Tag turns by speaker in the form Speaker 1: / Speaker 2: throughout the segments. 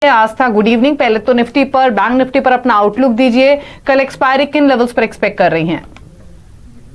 Speaker 1: आस्था, good evening. पहले तो Nifty पर, बैंक निफ्टी पर अपना आउटलुक दीजिए। कल एक्सपायरी किन लेवल्स पर एक्सपेक्ट कर रही हैं?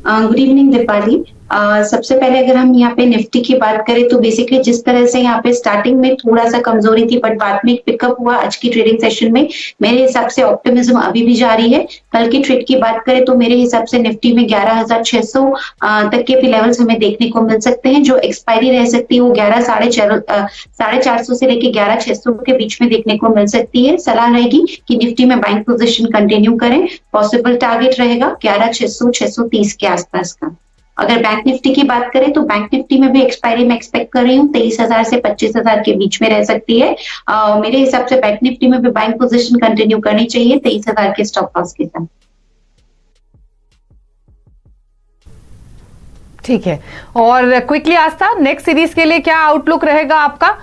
Speaker 2: Good evening Deepali. सबसे पहले अगर हम यहाँ पे निफ्टी की बात करें तो बेसिकली जिस तरह से यहाँ पे स्टार्टिंग में थोड़ा सा कमजोरी थी बट बाद में पिकअप हुआ आज की ट्रेडिंग सेशन में, मेरे हिसाब से ऑप्टिमिज्म अभी भी जारी है। कल की ट्रेड की बात करें तो मेरे हिसाब से निफ्टी में 11,600 तक के भी लेवल्स हमें देखने को मिल सकते हैं। जो एक्सपायरी रह सकती है वो 450 से लेके 11,600 के बीच में देखने को मिल सकती है। सलाह रहेगी कि निफ्टी में बाइंग पोजीशन कंटिन्यू करें। पॉसिबल टारगेट रहेगा 11,600 630 के आसपास का। अगर बैंक निफ्टी की बात करें तो बैंक निफ्टी में भी एक्सपायरी में एक्सपेक्ट कर रही हूँ 23,000 से 25,000 के बीच में रह सकती है। मेरे हिसाब से बैंक निफ्टी में भी बाइंग पोजीशन कंटिन्यू करनी चाहिए 23,000 के स्टॉप लॉस के साथ।
Speaker 1: ठीक है। और क्विकली आस्था, नेक्स्ट सीरीज के लिए क्या आउटलुक रहेगा आपका?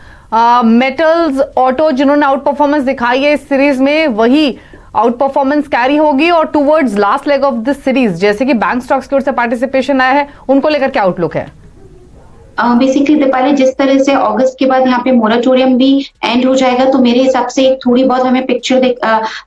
Speaker 1: मेटल्स, ऑटो जिन्होंने आउट परफॉर्मेंस दिखाई है इस सीरीज में, वही आउट परफॉर्मेंस कैरी होगी और towards last leg of this series जैसे कि बैंक स्टॉक्स की ओर से पार्टिसिपेशन आया है, उनको लेकर क्या आउटलुक है?
Speaker 2: बेसिकली दीपाली जिस तरह से अगस्त के बाद यहाँ पे मोराटोरियम भी एंड हो जाएगा तो मेरे हिसाब से एक थोड़ी बहुत हमें पिक्चर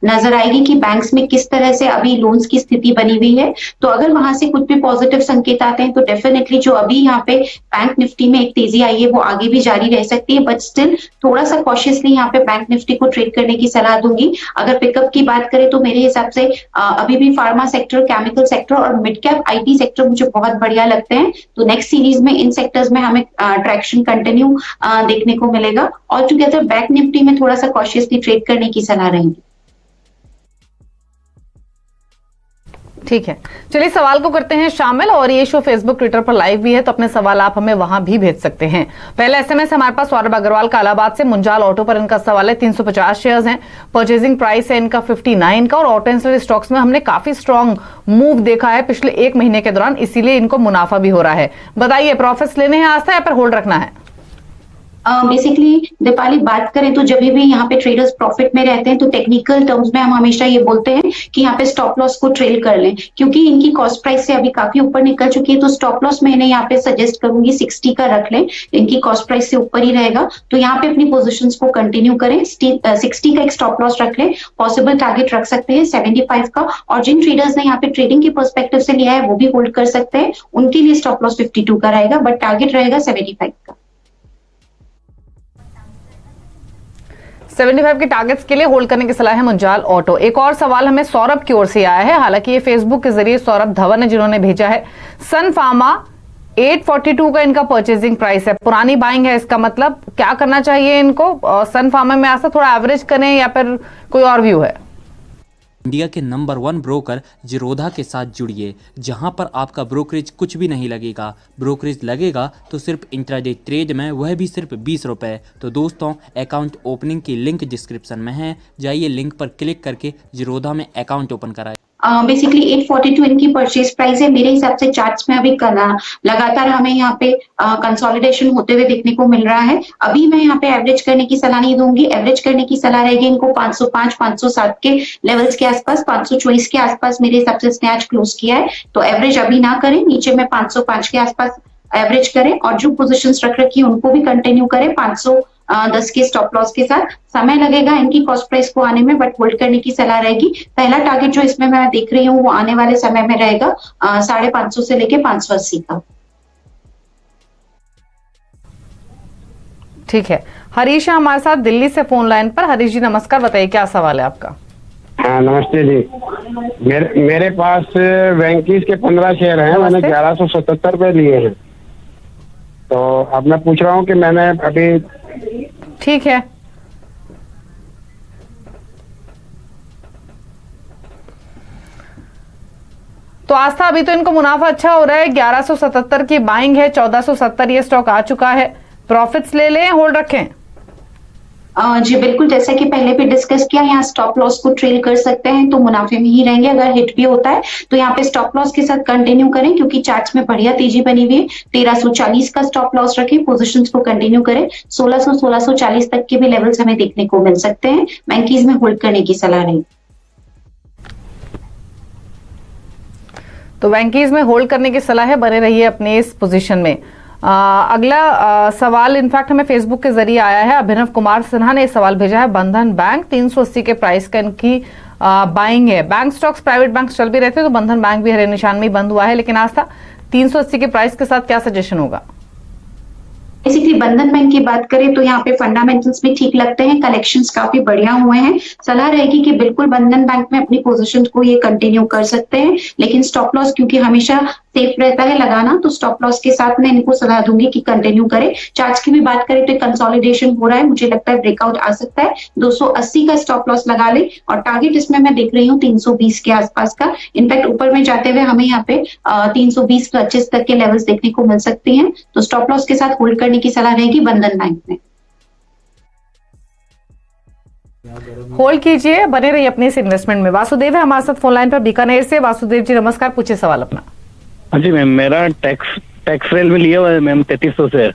Speaker 2: नजर आएगी कि बैंक्स में किस तरह से अभी लोन्स की स्थिति बनी हुई है। तो अगर वहां से कुछ भी पॉजिटिव संकेत आते हैं तो डेफिनेटली जो अभी यहाँ पे बैंक निफ्टी में एक तेजी आई है वो आगे भी जारी रह सकती है, बट स्टिल थोड़ा सा कॉशियसली यहाँ पे बैंक निफ्टी को ट्रेड करने की सलाह दूंगी। अगर पिकअप की बात करें तो मेरे हिसाब से अभी भी फार्मा सेक्टर, केमिकल सेक्टर और मिड कैप आईटी सेक्टर मुझे बहुत बढ़िया लगते हैं। तो नेक्स्ट सीरीज में इन सेक्टर्स में हमें ट्रैक्शन कंटिन्यू देखने को मिलेगा। ऑल टुगेदर बैंक निफ्टी में थोड़ा सा कॉशियसली ट्रेड करने की सलाह रहेगी।
Speaker 1: ठीक है, चलिए सवाल को करते हैं शामिल। और ये शो फेसबुक, ट्विटर पर लाइव भी है तो अपने सवाल आप हमें वहां भी भेज सकते हैं। पहला एसएमएस हमारे पास सौरभ अग्रवाल का इलाहाबाद से। मुंजाल ऑटो पर इनका सवाल है, 350 शेयर्स हैं, परचेजिंग प्राइस है इनका 59 का और ऑटो एंसिलरी स्टॉक्स में हमने काफी स्ट्रॉन्ग मूव देखा है पिछले एक महीने के दौरान, इसीलिए इनको मुनाफा भी हो रहा है। बताइए, प्रॉफिट्स लेने हैं आस्था या फिर होल्ड रखना है?
Speaker 2: बेसिकली दीपाली बात करें तो जब भी यहाँ पे ट्रेडर्स प्रॉफिट में रहते हैं तो टेक्निकल टर्म्स में हम हमेशा ये बोलते हैं कि यहाँ पे स्टॉप लॉस को ट्रेल कर लें, क्योंकि इनकी कॉस्ट प्राइस से अभी काफी ऊपर निकल चुकी है। तो स्टॉप लॉस मैंने यहाँ पे सजेस्ट करूंगी 60 का रख लें, इनकी कॉस्ट प्राइस से ऊपर ही रहेगा तो यहाँ पे अपनी पोजिशन को कंटिन्यू करें। 60 का एक स्टॉप लॉस रख लें। पॉसिबल टारगेट रख सकते हैं 75 का, और जिन ट्रेडर्स ने यहाँ पे ट्रेडिंग के पर्सपेक्टिव से लिया है वो भी होल्ड कर सकते हैं, उनके लिए स्टॉप लॉस 52 का रहेगा बट टारगेट रहेगा 75 का।
Speaker 1: 75 के टारगेट्स के लिए होल्ड करने की सलाह है मुंजाल ऑटो। एक और सवाल हमें सौरभ की ओर से आया है, हालांकि ये फेसबुक के जरिए सौरभ धवन है जिन्होंने भेजा है। सन फार्मा 842 का इनका परचेजिंग प्राइस है, पुरानी बाइंग है, इसका मतलब क्या करना चाहिए इनको? सन फार्मा में ऐसा थोड़ा एवरेज करें या फिर कोई और व्यू है?
Speaker 3: इंडिया के नंबर 1 ब्रोकर जिरोधा के साथ जुड़िए, जहां पर आपका ब्रोकरेज कुछ भी नहीं लगेगा। ब्रोकरेज लगेगा तो सिर्फ इंट्राडे ट्रेड में, वह भी सिर्फ 20 रुपए। तो दोस्तों, अकाउंट ओपनिंग की लिंक डिस्क्रिप्शन में है, जाइए लिंक पर क्लिक करके जिरोधा में अकाउंट ओपन कराइए।
Speaker 2: बेसिकली 842 इनकी परचेज प्राइस है। मेरे हिसाब से चार्ट्स में अभी लगातार हमें यहाँ पे कंसोलिडेशन होते हुए देखने को मिल रहा है। अभी मैं यहाँ पे एवरेज करने की सलाह नहीं दूंगी, एवरेज करने की सलाह रहेगी इनको 505 507 के लेवल्स के आसपास, 524 के आसपास मेरे हिसाब से इसने आज क्लोज किया है। तो एवरेज अभी ना करें, नीचे में 505 के आसपास एवरेज करें और जो पोजीशंस रख रखी है उनको भी कंटिन्यू करें 510 के स्टॉप लॉस के साथ। समय लगेगा इनकी कॉस्ट प्राइस को आने में बट होल्ड करने की सलाह रहेगी। पहला टारगेट जो इसमें मैं देख रही हूँ वो आने वाले समय में रहेगा 550 से लेके 580 का।
Speaker 1: ठीक है, हरीश है हमारे साथ दिल्ली से फोन लाइन पर। हरीश जी नमस्कार, बताइए क्या सवाल है आपका?
Speaker 4: हाँ नमस्ते जी। मेरे पास वेंकीज के 15 शेयर हैं, मैंने 1177 रुपए लिए हैं। तो अब मैं पूछ रहा हूँ कि मैंने अभी।
Speaker 1: ठीक है, तो आस्था अभी तो इनको मुनाफा अच्छा हो रहा है, 1177 की बाइंग है, 1470 ये स्टॉक आ चुका है। प्रॉफिट्स ले लें, होल्ड रखें?
Speaker 2: जी बिल्कुल, जैसा कि पहले भी डिस्कस किया, यहाँ स्टॉप लॉस को ट्रेल कर सकते हैं तो मुनाफे में ही रहेंगे। अगर हिट भी होता है तो यहाँ पे स्टॉप लॉस के साथ कंटिन्यू करें, क्योंकि चार्ट्स में बढ़िया तेजी बनी हुई है। 1340 का स्टॉप लॉस रखें, पोजीशंस को कंटिन्यू करें। 1600 1640 तक के भी लेवल्स हमें देखने को मिल सकते हैं। बैंकीज में होल्ड करने की सलाह रही।
Speaker 1: तो बैंकीज में होल्ड करने की सलाह है, बने रहिए अपने इस पोजीशन में। अगला सवाल इनफैक्ट हमें फेसबुक के जरिए आया है। अभिनव कुमार सिन्हा ने सवाल भेजा है। बंधन बैंक 380 के प्राइस का इनकी बाइंग है। बैंक स्टॉक्स प्राइवेट बैंक चल भी रहते हैं, तो बंधन बैंक भी हरे निशान में ही बंद हुआ है, लेकिन आज था 380 के प्राइस के साथ क्या सजेशन होगा?
Speaker 2: बेसिकली बंधन बैंक की बात करें तो यहाँ पे फंडामेंटल्स भी ठीक लगते हैं, कलेक्शंस काफी बढ़िया हुए हैं। सलाह रहेगी कि बिल्कुल बंधन बैंक में अपनी पोजीशन को ये कंटिन्यू कर सकते हैं, लेकिन स्टॉप लॉस क्योंकि हमेशा सेफ रहता है लगाना, तो स्टॉप लॉस के साथ मैं इनको सलाह दूंगी कि कंटिन्यू करें। चार्ट्स की भी बात करें तो कंसोलिडेशन हो रहा है, मुझे लगता है ब्रेकआउट आ सकता है। 280 का स्टॉप लॉस लगा ले और टारगेट इसमें मैं देख रही हूँ 320 के आसपास का। इनफैक्ट ऊपर में जाते हुए हमें यहाँ पे 320-25 तक के लेवल्स देखने को मिल सकते हैं, तो स्टॉप लॉस के साथ होल्ड करने की सलाह रहेगी बंधन बैंक में।
Speaker 1: होल्ड कीजिए, बने रहिए अपने इस इन्वेस्टमेंट में। वासुदेव है हमारे साथ फोन लाइन पर बीकानेर से। वासुदेव जी नमस्कार, पूछिए सवाल अपना।
Speaker 5: हाँ जी मैम, मेरा टैक्स रेल में लिया हुआ है मैम 3300 से।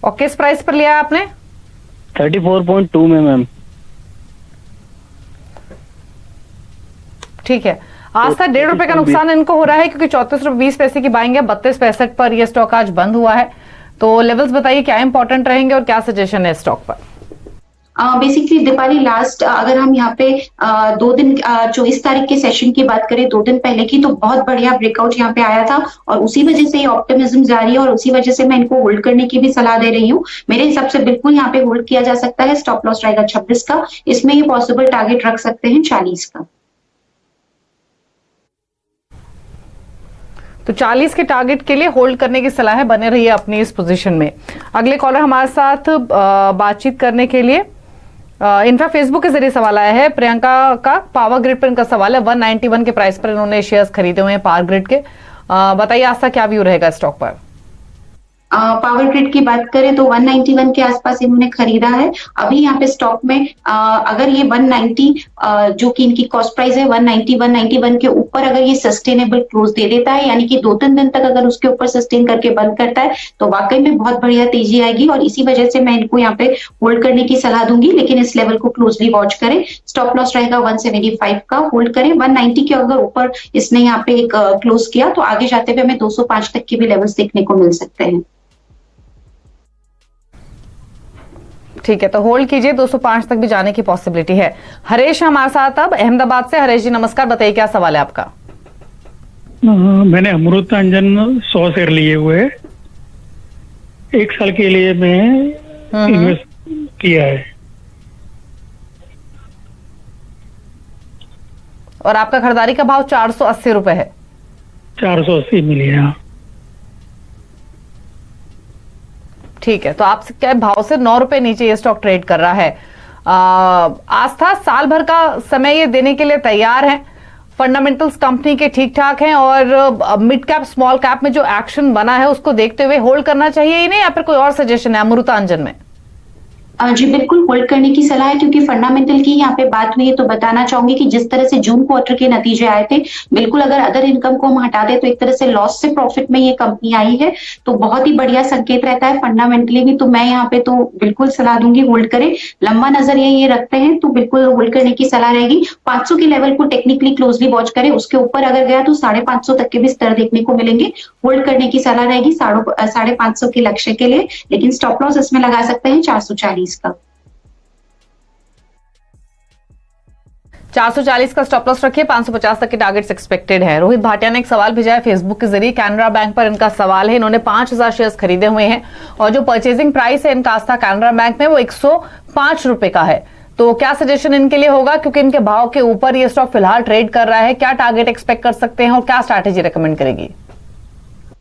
Speaker 1: और किस प्राइस पर लिया है आपने?
Speaker 5: 34.2 में मैम।
Speaker 1: ठीक है, आज तक 1.5 रुपए का नुकसान इनको हो रहा है, क्योंकि 34.20 की बाइंग है। 32.65 पर यह स्टॉक आज बंद हुआ है। तो लेवल्स बताइए क्या इंपॉर्टेंट रहेंगे और क्या सजेशन है स्टॉक पर?
Speaker 2: बेसिकली दीपाली लास्ट अगर हम यहाँ पे 2 दिन 24 तारीख के सेशन की बात करें, 2 दिन पहले की, तो बहुत बढ़िया ब्रेकआउट यहाँ पे आया था और उसी वजह से ये ऑप्टिमिज्म जारी है और उसी वजह से मैं इनको होल्ड करने की भी सलाह दे रही हूँ। मेरे हिसाब से बिल्कुल यहाँ पे होल्ड किया जा सकता है। स्टॉप लॉस रहेगा 26 का, इसमें ये पॉसिबल टारगेट रख सकते हैं 40 का।
Speaker 1: तो 40 के टारगेट के लिए होल्ड करने की सलाह है, बने रहिए अपनी इस पोजीशन में। अगले कॉलर हमारे साथ बातचीत करने के लिए इनफैक्ट फेसबुक के जरिए सवाल आया है। प्रियंका का पावर ग्रिड पर इनका सवाल है। 191 के प्राइस पर इन्होंने शेयर्स खरीदे हुए हैं पावर ग्रिड के। बताइए आज का क्या व्यू रहेगा स्टॉक पर?
Speaker 2: पावर ग्रिड की बात करें तो 191 के आसपास इन्होंने खरीदा है। अभी यहाँ पे स्टॉक में अगर ये 190 जो कि इनकी कॉस्ट प्राइस है 191 के ऊपर अगर ये सस्टेनेबल क्लोज दे देता है, यानी कि 2-3 दिन तक अगर उसके ऊपर सस्टेन करके बंद करता है, तो वाकई में बहुत बढ़िया तेजी आएगी और इसी वजह से मैं इनको यहाँ पे होल्ड करने की सलाह दूंगी, लेकिन इस लेवल को क्लोजली वॉच करें। स्टॉप लॉस रहेगा 175 का, होल्ड करें। 190 के अगर ऊपर इसने यहाँ पे एक क्लोज किया तो आगे जाते हुए हमें 205 तक के भी लेवल्स देखने को मिल सकते हैं।
Speaker 1: ठीक है, तो होल्ड कीजिए, 205 तक भी जाने की पॉसिबिलिटी है। हरेश हमारे साथ अब अहमदाबाद से। हरेश जी नमस्कार, बताइए क्या सवाल है आपका?
Speaker 6: मैंने अमृत अंजन 100 शेयर लिए हुए हैं, 1 साल के लिए मैं इन्वेस्ट किया है।
Speaker 1: और आपका खरीदारी का भाव 480 रुपए है।
Speaker 6: 480 मिली है।
Speaker 1: ठीक है, तो आपसे क्या भाव से 9 रुपए नीचे ये स्टॉक ट्रेड कर रहा है। आस्था साल भर का समय ये देने के लिए तैयार है। फंडामेंटल्स कंपनी के ठीक ठाक हैं और मिड कैप स्मॉल कैप में जो एक्शन बना है उसको देखते हुए होल्ड करना चाहिए ही नहीं, या फिर कोई और सजेशन है अमृतांजन में?
Speaker 2: जी बिल्कुल होल्ड करने की सलाह है, क्योंकि फंडामेंटल की यहाँ पे बात हुई है तो बताना चाहूंगी कि जिस तरह से जून क्वार्टर के नतीजे आए थे, बिल्कुल अगर अदर इनकम को हम हटा दे तो एक तरह से लॉस से प्रॉफिट में ये कंपनी आई है, तो बहुत ही बढ़िया संकेत रहता है फंडामेंटली भी। तो मैं यहाँ पे तो बिल्कुल सलाह दूंगी होल्ड करें। लंबा नजरिया ये रखते हैं तो बिल्कुल होल्ड करने की सलाह रहेगी। 500 के लेवल को टेक्निकली क्लोजली वॉच करें, उसके ऊपर अगर गया तो 550 तक के भी स्तर देखने को मिलेंगे। होल्ड करने की सलाह रहेगी 550 के लक्ष्य के लिए, लेकिन स्टॉप लॉस इसमें लगा सकते हैं 440 का।
Speaker 1: 440 का स्टॉप लॉस रखिए, 550 तक के टारगेट्स एक्सपेक्टेड है। रोहित भाटिया ने एक सवाल भेजा है फेसबुक के जरिए। कैनरा बैंक पर इनका सवाल है। इन्होंने 5000 शेयर्स खरीदे हुए हैं और जो परचेजिंग प्राइस है इनका आस्था कैनरा बैंक में वो 105 रुपए का है। तो क्या सजेशन इनके लिए होगा, क्योंकि इनके भाव के ऊपर ये स्टॉक फिलहाल ट्रेड कर रहा है? क्या टारगेट एक्सपेक्ट कर सकते हैं और क्या स्ट्रैटेजी रेकमेंड करेगी?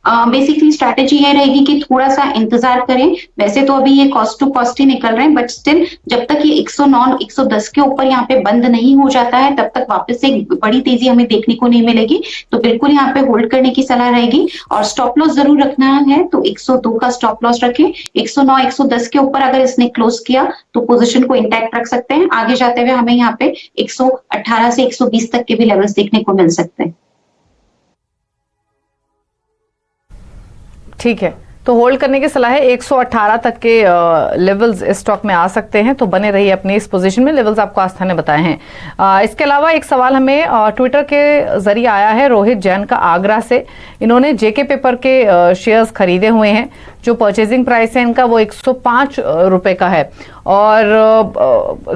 Speaker 2: बेसिकली स्ट्रैटेजी ये रहेगी कि थोड़ा सा इंतजार करें। वैसे तो अभी ये कॉस्ट टू कॉस्ट ही निकल रहे हैं, बट स्टिल जब तक ये 109 110 के ऊपर यहाँ पे बंद नहीं हो जाता है तब तक वापस से एक बड़ी तेजी हमें देखने को नहीं मिलेगी। तो बिल्कुल यहाँ पे होल्ड करने की सलाह रहेगी और स्टॉप लॉस जरूर रखना है, तो 102 का स्टॉप लॉस रखें। 109 110 के ऊपर अगर इसने क्लोज किया तो पोजिशन को इंटैक्ट रख सकते हैं। आगे जाते हुए हमें यहाँ पे 118 से 120 तक के भी लेवल्स देखने को मिल सकते हैं।
Speaker 1: ठीक है, तो होल्ड करने की सलाह है। 118 तक के लेवल्स इस स्टॉक में आ सकते हैं, तो बने रहिए अपनी इस पोजीशन में। लेवल्स आपको आस्था ने बताए हैं। इसके अलावा एक सवाल हमें ट्विटर के जरिए आया है रोहित जैन का आगरा से। इन्होंने जेके पेपर के शेयर्स खरीदे हुए हैं। जो परचेजिंग प्राइस है इनका वो 105 रुपए का है। और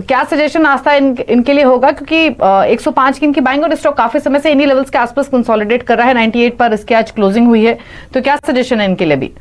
Speaker 1: क्या सजेशन आस्था इनके लिए होगा, क्योंकि 105 की इनकी बाइंग और स्टॉक काफी समय से इन्हीं लेवल्स के आसपास कंसोलिडेट कर रहा है। 98 पर इसकी आज क्लोजिंग हुई है, तो क्या सजेशन है इनके लिए भी?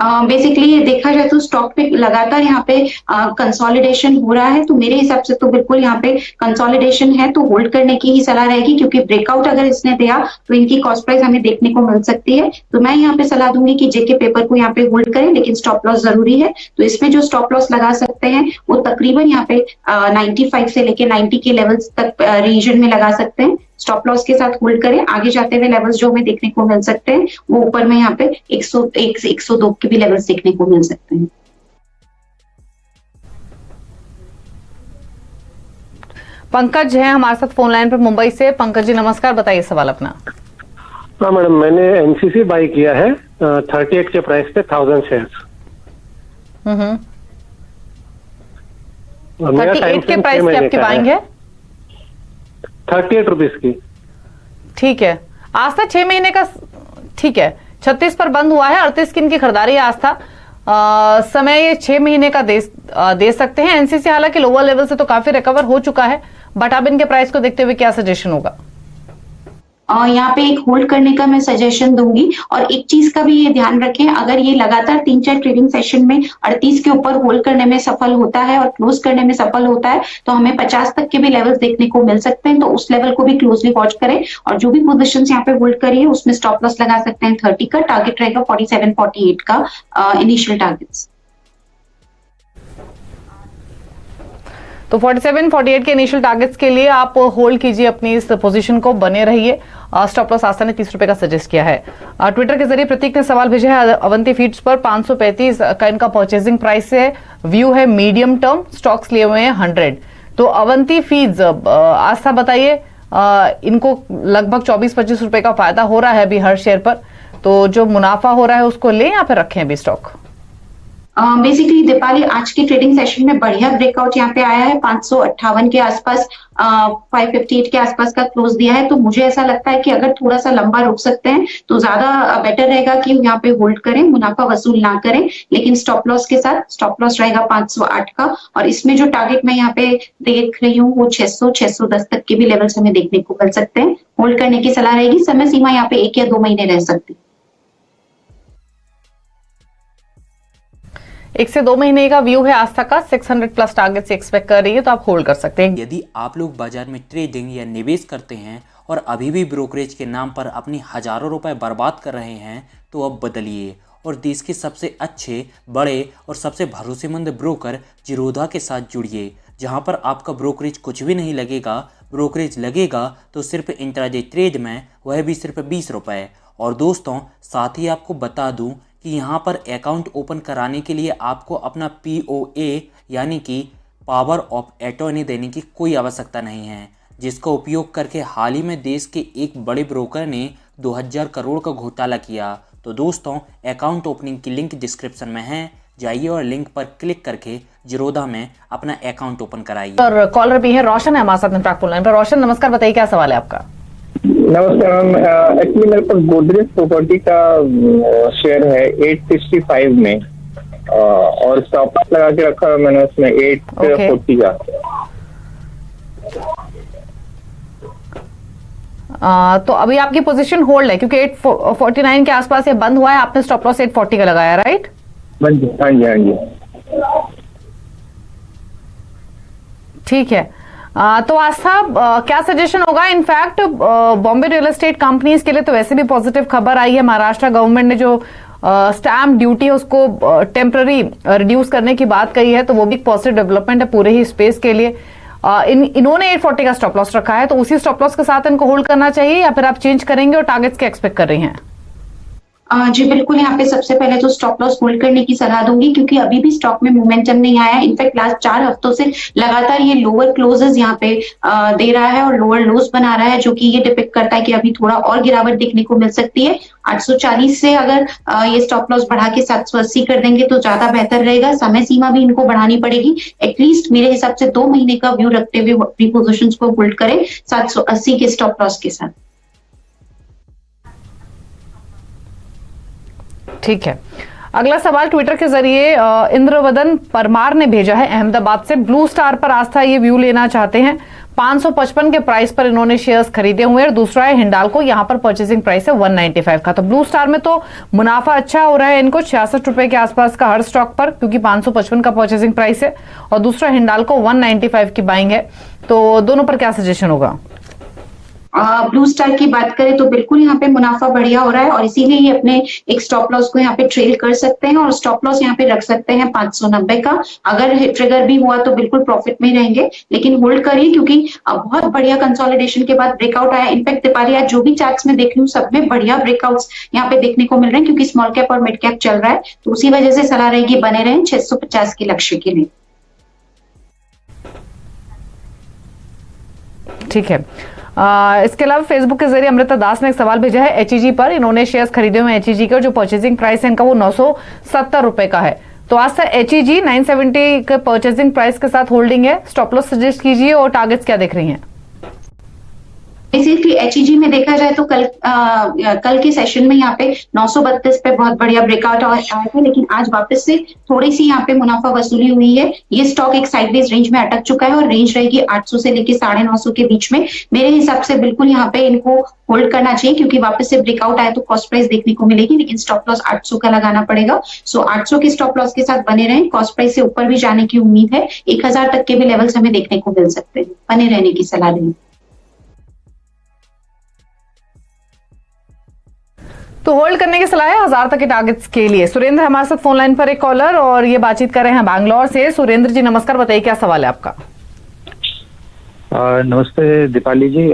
Speaker 2: बेसिकली देखा जाए तो स्टॉक पे लगातार यहाँ पे कंसोलिडेशन हो रहा है, तो मेरे हिसाब से तो बिल्कुल यहाँ पे कंसोलिडेशन है तो होल्ड करने की ही सलाह रहेगी, क्योंकि ब्रेकआउट अगर इसने दिया तो इनकी कॉस्ट प्राइस हमें देखने को मिल सकती है। तो मैं यहाँ पे सलाह दूंगी कि जेके पेपर को यहाँ पे होल्ड करें, लेकिन स्टॉप लॉस जरूरी है। तो इसमें जो स्टॉप लॉस लगा सकते हैं वो तकरीबन यहाँ पे 95 से लेके 90 के लेवल्स तक रीजन में लगा सकते हैं। स्टॉप लॉस के साथ होल्ड करें। आगे जाते हुए लेवल्स जो हमें देखने को मिल सकते हैं वो ऊपर में यहाँ पे 101 से 102 के भी लेवल्स देखने को मिल सकते हैं।
Speaker 1: पंकज है हमारे साथ फोन लाइन पर मुंबई से। पंकज जी नमस्कार, बताइए सवाल अपना।
Speaker 7: हाँ मैडम, मैंने एनसीसी बाई किया है 38 के प्राइस पे 1000 शेयर्स।
Speaker 1: 38 के प्राइस की आपकी बाइंग है?
Speaker 7: 38 रुपीज की।
Speaker 1: ठीक है, आस्था 6 महीने का, ठीक है, 36 पर बंद हुआ है। 38 की इनकी खरीदारी है आस्था। समय ये 6 महीने का दे सकते हैं। एनसीसी हालांकि लोअर लेवल से तो काफी रिकवर हो चुका है, बट अब इनके प्राइस को देखते हुए क्या सजेशन होगा?
Speaker 2: यहाँ पे एक होल्ड करने का मैं सजेशन दूंगी। और एक चीज का भी ये ध्यान रखें, अगर ये लगातार 3-4 ट्रेडिंग सेशन में 38 के ऊपर होल्ड करने में सफल होता है और क्लोज करने में सफल होता है तो हमें 50 तक के भी लेवल्स देखने को मिल सकते हैं। तो उस लेवल को भी क्लोजली वॉच करें, और जो भी पोजिशन यहाँ पे होल्ड करिए उसमें स्टॉप लॉस लगा सकते हैं 30 का। टारगेट रहेगा 47-48 का इनिशियल टारगेट्स।
Speaker 1: तो 47-48 के इनिशियल टारगेट्स के लिए आप होल्ड कीजिए अपनी इस पोजीशन को, बने रहिए। स्टॉप लॉस आस्था ने 30 रुपए का सजेस्ट किया है। ट्विटर के जरिए प्रतीक ने सवाल भेजा है अवंती फीड्स पर। 535 का इनका परचेजिंग प्राइस है। व्यू है मीडियम टर्म, स्टॉक्स लिए हुए हैं 100। तो अवंती फीड्स आस्था बताइए, इनको लगभग 24-25 रुपए का फायदा हो रहा है अभी हर शेयर पर, तो जो मुनाफा हो रहा है उसको लें या फिर रखें अभी स्टॉक?
Speaker 2: बेसिकली दीपाली आज की ट्रेडिंग सेशन में बढ़िया ब्रेकआउट यहाँ पे आया है। 558 के आसपास 558 के आसपास का क्लोज दिया है। तो मुझे ऐसा लगता है कि अगर थोड़ा सा लंबा रुक सकते हैं तो ज्यादा बेटर रहेगा कि यहाँ पे होल्ड करें, मुनाफा वसूल ना करें, लेकिन स्टॉप लॉस के साथ। स्टॉप लॉस रहेगा 508 का, और इसमें जो टारगेट मैं यहाँ पे देख रही हूँ वो 600-610 तक के भी लेवल्स हमें देखने को मिल सकते हैं। होल्ड करने की सलाह रहेगी। समय सीमा यहाँ पे 1 या 2 महीने रह सकती है।
Speaker 1: 1 से 2 महीने का व्यू है आस्था का। 600 प्लस टारगेट से एक्सपेक्ट कर रही है, तो आप होल्ड कर सकते हैं।
Speaker 3: यदि आप लोग बाजार में ट्रेडिंग या निवेश करते हैं और अभी भी ब्रोकरेज के नाम पर अपनी हजारों रुपए बर्बाद कर रहे हैं तो अब बदलिए और देश के सबसे अच्छे, बड़े और सबसे भरोसेमंद ब्रोकर जिरोधा के साथ जुड़िए, जहां पर आपका ब्रोकरेज कुछ भी नहीं लगेगा। ब्रोकरेज लगेगा तो सिर्फ इंट्राडे ट्रेड में, वह भी सिर्फ 20 रुपये। और दोस्तों साथ ही आपको बता दूं कि यहाँ पर अकाउंट ओपन कराने के लिए आपको अपना POA यानी कि पावर ऑफ अटॉर्नी देने की कोई आवश्यकता नहीं है, जिसका उपयोग करके हाल ही में देश के एक बड़े ब्रोकर ने 2000 करोड़ का घोटाला किया। तो दोस्तों अकाउंट ओपनिंग की लिंक डिस्क्रिप्शन में है, जाइए और लिंक पर क्लिक करके जिरोधा में अपना अकाउंट ओपन कराइए।
Speaker 1: और कॉलर भी है, रोशन है हमारे साथ फोन लाइन पर। रोशन नमस्कार, बताइए क्या सवाल है आपका?
Speaker 8: नमस्कार मैम, एक्चुअली मेरे पास गोदरेज प्रॉपर्टी का शेयर है 865 में, और स्टॉप लॉस लगा के रखा है मैंने उसमें 840 का।
Speaker 1: तो अभी आपकी पोजीशन होल्ड है क्योंकि 849 के आसपास ये बंद हुआ है। आपने स्टॉप लॉस 840 का लगाया, राइट?
Speaker 8: हाँ जी हाँ जी हाँ जी।
Speaker 1: ठीक है। तो आस्था क्या सजेशन होगा? In fact Bombay real estate companies के लिए तो वैसे भी पॉजिटिव खबर आई है। महाराष्ट्र गवर्नमेंट ने जो स्टैम्प ड्यूटी है उसको टेम्पररी रिड्यूस करने की बात कही है, तो वो भी एक पॉजिटिव डेवलपमेंट है पूरे ही स्पेस के लिए। इन्होंने 840 का स्टॉप लॉस रखा है, तो उसी स्टॉप लॉस के साथ इनको होल्ड करना चाहिए या फिर आप चेंज करेंगे और टारगेट्स के एक्सपेक्ट कर रही हैं?
Speaker 2: जी बिल्कुल, यहाँ पे सबसे पहले तो स्टॉप लॉस होल्ड करने की सलाह दूंगी क्योंकि अभी भी स्टॉक में मोमेंटम नहीं आया है। इनफैक्ट लास्ट 4 हफ्तों से लगातार ये लोअर क्लोजेस यहाँ पे दे रहा है और लोअर लोज बना रहा है, जो कि ये डिपिक्ट करता है कि अभी थोड़ा और गिरावट देखने को मिल सकती है। 840 से अगर ये स्टॉप लॉस बढ़ा के 780 कर देंगे तो ज्यादा बेहतर रहेगा। समय सीमा भी इनको बढ़ानी पड़ेगी। एटलीस्ट मेरे हिसाब से 2 महीने का व्यू रखते हुए प्री पोजिशंस को होल्ड करें 780 के स्टॉप लॉस के साथ।
Speaker 1: ठीक है, अगला सवाल ट्विटर के जरिए इंद्रवदन परमार ने भेजा है अहमदाबाद से। ब्लू स्टार पर आस्था ये व्यू लेना चाहते हैं। 555 के प्राइस पर इन्होंने शेयर्स खरीदे हुए हैं। और दूसरा है हिंडाल्को, यहां पर परचेसिंग प्राइस है 195 का। तो ब्लू स्टार में तो मुनाफा अच्छा हो रहा है इनको 66 रुपए के आसपास का हर स्टॉक पर, क्योंकि 555 का परचेसिंग प्राइस है। और दूसरा हिंडाल्को 195 की बाइंग है। तो दोनों पर क्या सजेशन होगा?
Speaker 2: ब्लू स्टार की बात करें तो बिल्कुल यहाँ पे मुनाफा बढ़िया हो रहा है और इसीलिए ये अपने एक स्टॉप लॉस को यहाँ पे ट्रेल कर सकते हैं और स्टॉप लॉस यहाँ पे रख सकते हैं 590 का। अगर ट्रिगर भी हुआ तो बिल्कुल प्रॉफिट में ही रहेंगे, लेकिन होल्ड करिए क्योंकि बहुत बढ़िया कंसोलिडेशन के बाद ब्रेकआउट आया। इनफैक्ट दीपाली आज जो भी चार्ट्स में देख रही हूँ सब में बढ़िया ब्रेकआउट्स यहाँ पे देखने को मिल रहे हैं, क्योंकि स्मॉल कैप और मिड कैप चल रहा है। तो उसी वजह से सलाह रहेगी बने रहें 650 के लक्ष्य के लिए।
Speaker 1: ठीक है, इसके अलावा फेसबुक के जरिए अमृता दास ने एक सवाल भेजा है एचईजी पर। इन्होंने शेयर्स खरीदे हुए एचईजी के, जो परचेसिंग प्राइस है इनका वो 970 रुपए का है। तो आज तक एचईजी 970 के परचेसिंग प्राइस के साथ होल्डिंग है। स्टॉप लॉस सजेस्ट कीजिए और टारगेट्स क्या देख रही हैं?
Speaker 2: बेसिकली एचईजी में देखा जाए तो कल के सेशन में यहाँ पे 932 पे बहुत बढ़िया ब्रेकआउट आया था, लेकिन आज वापस से थोड़ी सी यहाँ पे मुनाफा वसूली हुई है। ये स्टॉक एक साइडवेज रेंज में अटक चुका है और रेंज रहेगी 800 से लेके 950 के बीच में। मेरे हिसाब से बिल्कुल यहाँ पे इनको होल्ड करना चाहिए, क्योंकि वापस से ब्रेकआउट आए तो कॉस्ट प्राइस देखने को मिलेगी, लेकिन स्टॉप लॉस 800 का लगाना पड़ेगा। सो 800 के स्टॉप लॉस के साथ बने रहें। कॉस्ट प्राइस से ऊपर भी जाने की उम्मीद है। 1000 तक के भी लेवल्स हमें देखने को मिल सकते हैं। बने रहने की सलाह दें।
Speaker 1: तो होल्ड करने की सलाह है 1000 तक के टारगेट्स के लिए। सुरेंद्र हमारे साथ फोन लाइन पर एक कॉलर और ये बातचीत कर रहे हैं बैंगलोर से। सुरेंद्र जी नमस्कार, बताइए क्या सवाल है आपका?
Speaker 9: नमस्ते दीपाली जी,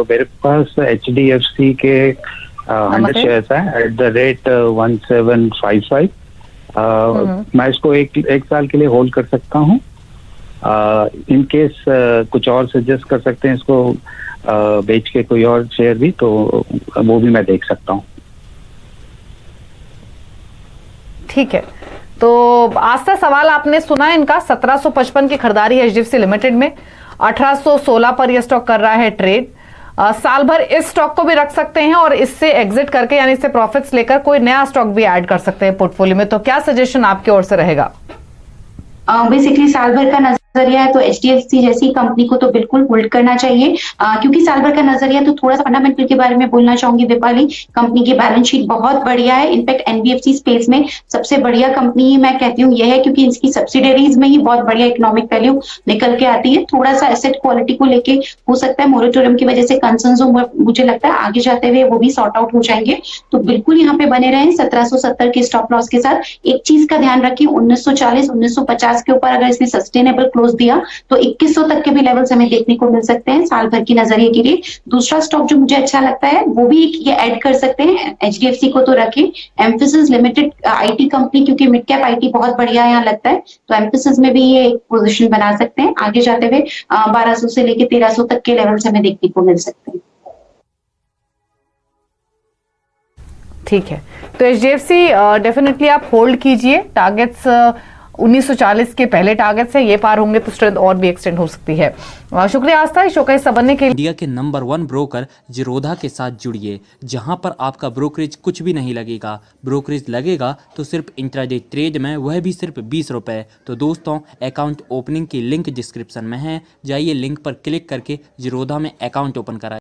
Speaker 9: मेरे पास HDFC के 100 शेयर्स हैं एट द रेट 1755। मैं इसको एक साल के लिए होल्ड कर सकता हूँ। इन केस कुछ और सजेस्ट कर सकते हैं इसको बेच के कोई और शेयर भी, तो वो भी मैं देख सकता हूँ।
Speaker 1: ठीक है, तो आज का सवाल आपने सुना है इनका। 1755 की खरीदारी HDFC लिमिटेड में, 1816 पर यह स्टॉक कर रहा है ट्रेड। साल भर इस स्टॉक को भी रख सकते हैं और इससे एग्जिट करके यानी इससे प्रॉफिट्स लेकर कोई नया स्टॉक भी ऐड कर सकते हैं पोर्टफोलियो में। तो क्या सजेशन आपकी ओर से रहेगा?
Speaker 2: बेसिकली साल भर का नजरिया है तो HDFC जैसी कंपनी को तो बिल्कुल होल्ड करना चाहिए, क्योंकि साल भर का नजरिया। तो थोड़ा सा फंडामेंटल के बारे में बोलना चाहूंगी दीपाली। कंपनी की बैलेंस शीट बहुत बढ़िया है। इनफैक्ट NBFC स्पेस में सबसे बढ़िया कंपनी मैं कहती हूँ यह है, क्योंकि इसकी सब्सिडरीज में ही बहुत बढ़िया इकोनॉमिक वैल्यू निकल के आती है। थोड़ा सा एसेट क्वालिटी को लेके हो सकता है मोरेटोरियम की वजह से कंसर्न्स हो, मुझे लगता है आगे जाते हुए वो भी सॉर्ट आउट हो जाएंगे। तो बिल्कुल यहाँ पे बने रहे 1770 के स्टॉप लॉस के साथ। एक चीज का ध्यान रखिए, 1940 1950 के ऊपर अगर इसने सस्टेनेबल क्लोज दिया तो 2100 तक के भी लेवल्स हमें देखने को मिल सकते हैं साल भर की नजरिए के लिए। दूसरा स्टॉक जो मुझे अच्छा लगता है वो भी ये ऐड कर सकते हैं। HDFC को तो रखें, एम्फेसिस लिमिटेड IT कंपनी, क्योंकि मिड कैप IT बहुत बढ़िया यहाँ लगता है, तो एम्फेसिस में भी ये एक पोजीशन बना सकते हैं। आगे जाते हुए 1200 से लेके 1300 तक के लेवल्स हमें देखने को मिल सकते हैं।
Speaker 1: ठीक है, तो HDFC डेफिनेटली आप होल्ड कीजिए। टारगेट्स 1940 के पहले टारगेट्स है, ये पार होंगे तो स्ट्रेंथ और भी एक्सटेंड हो सकती है। शुक्रिया आस्था, इस शो का हिस्सा बनने के लिए।
Speaker 3: इंडिया के नंबर 1 ब्रोकर जिरोधा के साथ जुड़िए, जहां पर आपका ब्रोकरेज कुछ भी नहीं लगेगा। ब्रोकरेज लगेगा तो सिर्फ इंट्राडे ट्रेड में, वह भी सिर्फ 20 रुपए। तो दोस्तों, अकाउंट ओपनिंग की लिंक डिस्क्रिप्शन में है, जाइए लिंक पर क्लिक करके जिरोधा में अकाउंट ओपन कराइए।